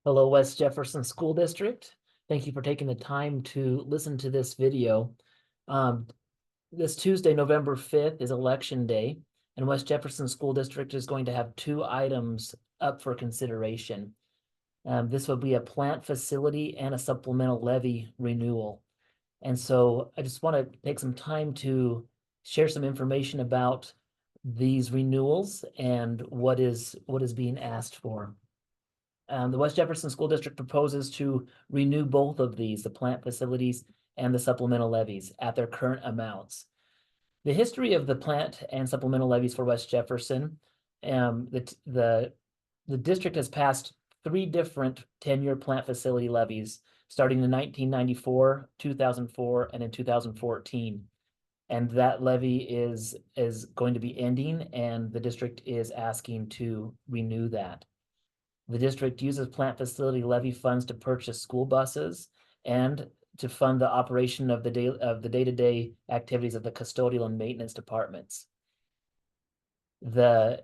Hello, West Jefferson School District. Thank you for taking the time to listen to this video. Um, this Tuesday, November 5th, is Election Day, and West Jefferson School District is going to have two items up for consideration. This will be a plant facility and a supplemental levy renewal. And so I just want to take some time to share some information about these renewals and what is being asked for. The West Jefferson School District proposes to renew both of these, the plant facilities and the supplemental levies, at their current amounts. The history of the plant and supplemental levies for West Jefferson, the district has passed three different 10-year plant facility levies, starting in 1994, 2004, and in 2014. And that levy is going to be ending, and the district is asking to renew that. The district uses plant facility levy funds to purchase school buses and to fund the operation of the day-to-day activities of the custodial and maintenance departments. The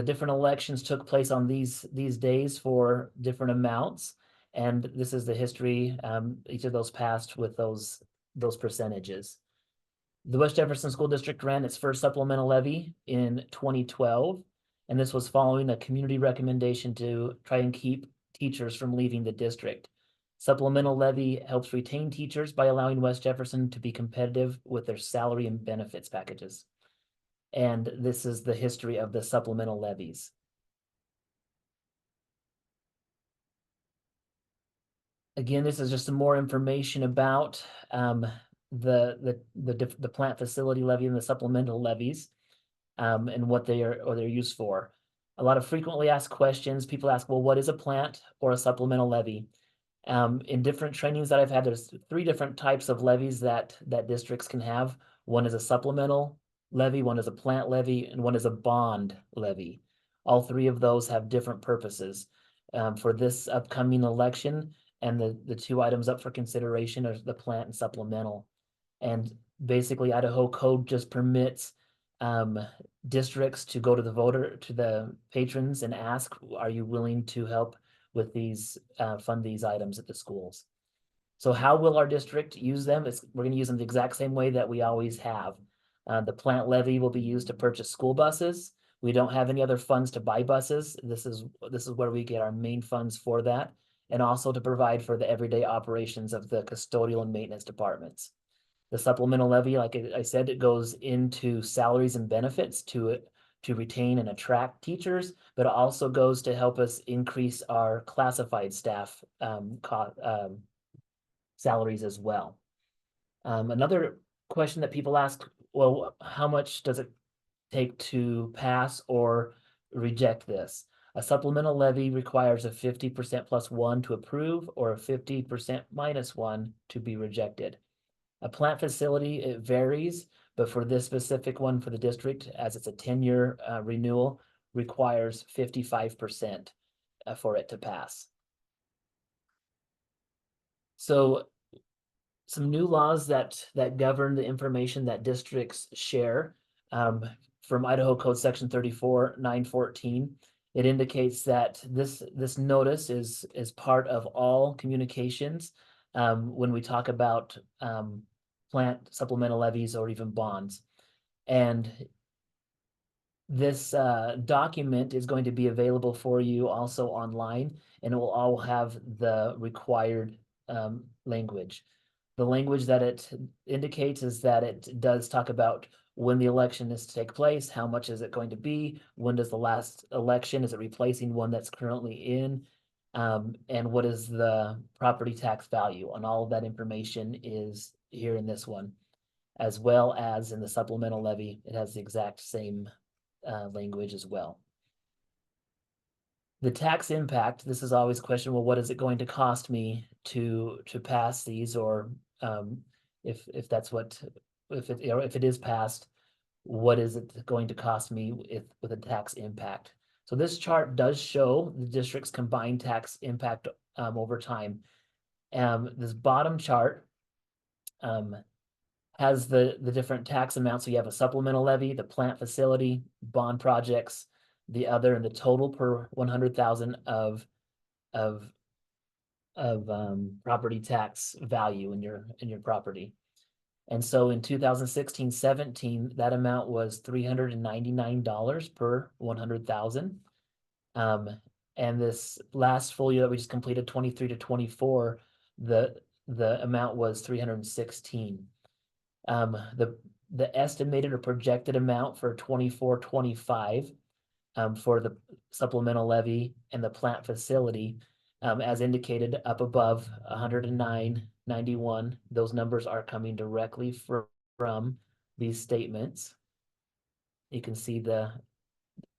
different elections took place on these days for different amounts, and this is the history. Each of those passed with those percentages. The West Jefferson School District ran its first supplemental levy in 2012. And this was following a community recommendation to try and keep teachers from leaving the district. Supplemental levy helps retain teachers by allowing West Jefferson to be competitive with their salary and benefits packages. And this is the history of the supplemental levies. Again, this is just some more information about the plant facility levy and the supplemental levies. And what they're used for. A lot of frequently asked questions. People ask, well, what is a plant or a supplemental levy? In different trainings that I've had, there's three different types of levies that districts can have. One is a supplemental levy, one is a plant levy, and one is a bond levy. All three of those have different purposes. For this upcoming election, and the two items up for consideration are the plant and supplemental. And basically, Idaho code just permits districts to go to the patrons and ask, are you willing to help with these, fund these items at the schools? So how will our district use them? We're going to use them the exact same way that we always have. The plant levy will be used to purchase school buses. We don't have any other funds to buy buses. This is where we get our main funds for that, and also to provide for the everyday operations of the custodial and maintenance departments. The supplemental levy, like I said, it goes into salaries and benefits to retain and attract teachers, but it also goes to help us increase our classified staff salaries as well. Another question that people ask, well, how much does it take to pass or reject this? A supplemental levy requires a 50% plus 1 to approve, or a 50% minus 1 to be rejected. A plant facility, it varies, but for this specific one for the district, as it's a 10-year renewal, requires 55% for it to pass. So some new laws that govern the information that districts share, from Idaho Code Section 34.914. It indicates that this notice is part of all communications when we talk about plant supplemental levies or even bonds. And this document is going to be available for you also online, and it will all have the required language. The language that it indicates is that it does talk about when the election is to take place, how much is it going to be, when does the last election, is it replacing one that's currently in, and what is the property tax value. And all of that information is here in this one, as well as in the supplemental levy. It has the exact same language as well. The tax impact, this is always a question, well, what is it going to cost me to pass these, or if that's what, if it is passed, what is it going to cost me with a tax impact? So this chart does show the district's combined tax impact over time. This bottom chart has the different tax amounts. So you have a supplemental levy, the plant facility, bond projects, the other, and the total per 100,000 of property tax value in your property. And so in 2016-17, that amount was $399 per 100,000. And this last full year that we just completed, 23 to 24, the amount was 316. The estimated or projected amount for 24-25 for the supplemental levy and the plant facility, as indicated up above, 109.91. Those numbers are coming directly from these statements. You can see the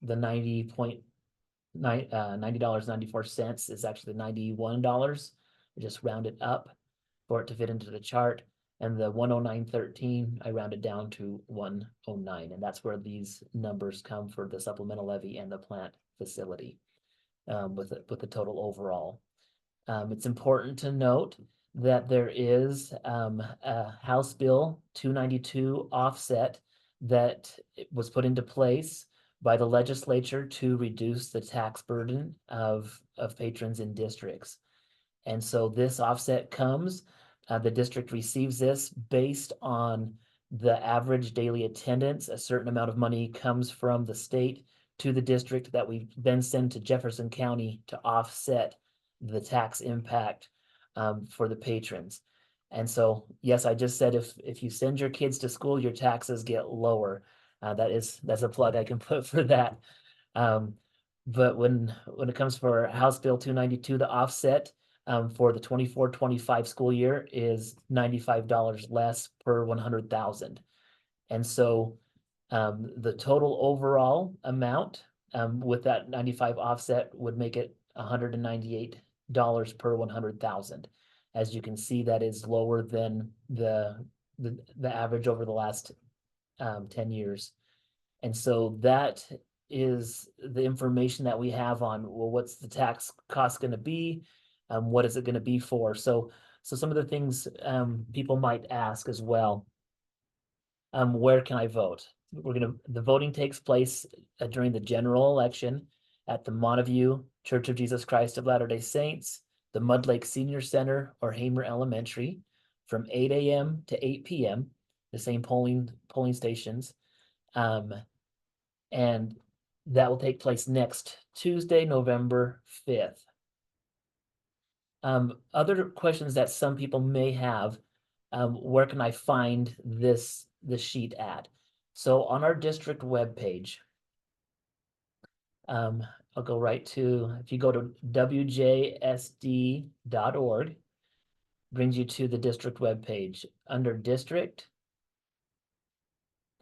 $90.94 is actually $91. I just rounded up for it to fit into the chart. And the 109.13, I rounded down to 109. And that's where these numbers come for the supplemental levy and the plant facility, with the total overall. It's important to note that there is a House Bill 292 offset that was put into place by the legislature to reduce the tax burden of patrons in districts. And so this offset comes, the district receives this based on the average daily attendance. A certain amount of money comes from the state to the district that we then send to Jefferson County to offset the tax impact for the patrons. And so, yes, I just said if you send your kids to school, your taxes get lower. That's a plug I can put for that. But when it comes for House Bill 292, the offset for the 24-25 school year is $95 less per 100,000. And so the total overall amount with that 95 offset would make it $198 per 100,000. As you can see, that is lower than the average over the last 10 years. And so that is the information that we have on, well, what's the tax cost going to be? What is it going to be for? So some of the things people might ask as well, where can I vote? The voting takes place during the general election at the Montague Church of Jesus Christ of Latter-day Saints, the Mud Lake Senior Center, or Hamer Elementary, from 8 a.m. to 8 p.m., the same polling stations. And that will take place next Tuesday, November 5th. Other questions that some people may have, where can I find this sheet at? So on our district webpage, I'll go right to, if you go to wjsd.org, brings you to the district webpage. Under district,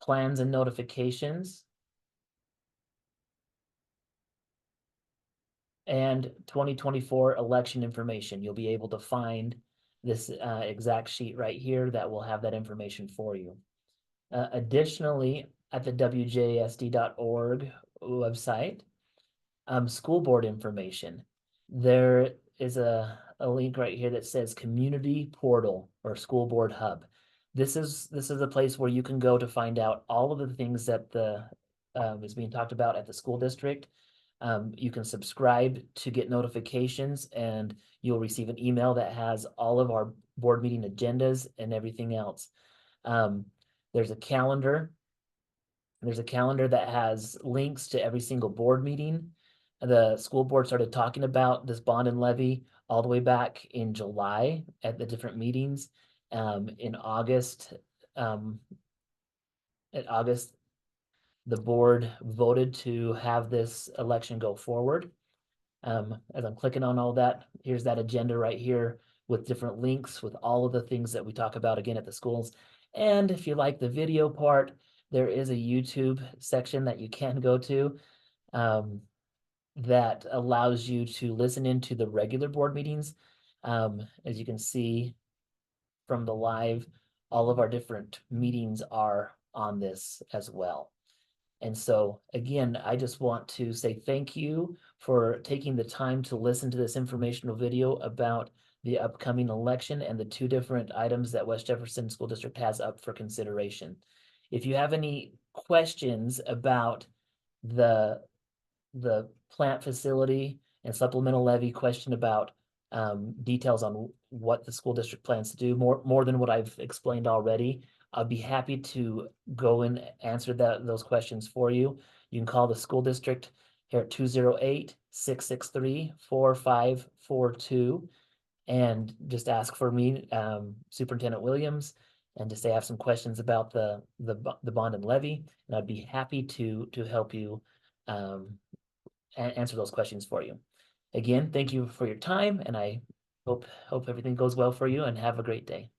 plans and notifications, and 2024 election information. You'll be able to find this exact sheet right here that will have that information for you. Additionally, at the wjsd.org website, school board information. There is a link right here that says Community Portal or School Board Hub. This is a place where you can go to find out all of the things that is being talked about at the school district. You can subscribe to get notifications, and you'll receive an email that has all of our board meeting agendas and everything else. There's a calendar. There's a calendar that has links to every single board meeting. The school board started talking about this bond and levy all the way back in July at the different meetings. In August, the board voted to have this election go forward. As I'm clicking on all that, here's that agenda right here with different links with all of the things that we talk about again at the schools. And if you like the video part, there is a YouTube section that you can go to that allows you to listen into the regular board meetings. As you can see from the live, all of our different meetings are on this as well. And so, again, I just want to say thank you for taking the time to listen to this informational video about the upcoming election and the two different items that West Jefferson School District has up for consideration. If you have any questions about the plant facility and supplemental levy, question about details on what the school district plans to do, more than what I've explained already, I'd be happy to go and answer those questions for you. You can call the school district here at 208-663-4542 and just ask for me, Superintendent Williams, and just say I have some questions about the bond and levy, and I'd be happy to help you answer those questions for you. Again, thank you for your time, and I hope everything goes well for you, and have a great day.